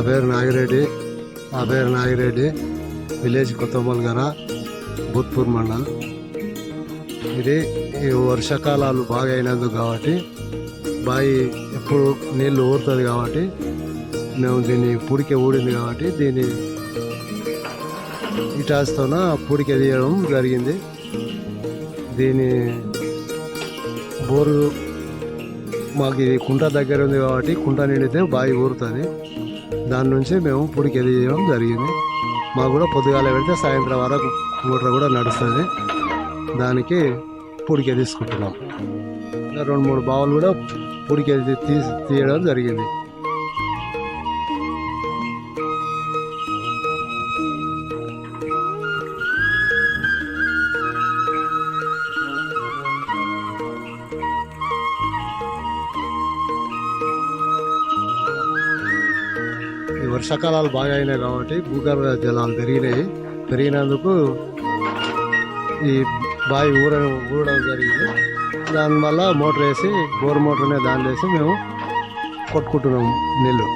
నా పేరు నాగిరెడ్డి, విలేజ్ కottamolgara, భూత్పూర్ మండల్. ఇది ఈ వర్షాకాలాలు బాగా అయినందుకు కాబట్టి బావి ఎప్పుడు నీళ్ళు ఊరుతుంది కాబట్టి మేము దీన్ని పూడిక ఊడింది కాబట్టి దీన్ని ఇటాస్తోన పూడిక తీయడం జరిగింది. దీని బోరు మాకు ఇది కుంట దగ్గర ఉంది కాబట్టి కుంట నిండితే బావి ఊరుతుంది. దాని నుంచి మేము పూడిక తీయడం జరిగింది. మాకు కూడా పొద్దుగాల పెడితే సాయంత్రం వరకు మోటార్ కూడా నడుస్తుంది. దానికి పూడిక తీసుకుంటున్నాం. 2-3 బావులు కూడా పూడిక తీయడం జరిగింది. ఈ వర్షాకాలాలు బాగా అయినాయి కాబట్టి భూగర్భ జలాలు పెరిగినందుకు ఈ బావి ఊరడం జరిగింది. దానివల్ల మోటార్ వేసి బోర్ మోటార్నే దాన్ని వేసి మేము కొట్టుకుంటున్నాము నీళ్ళు.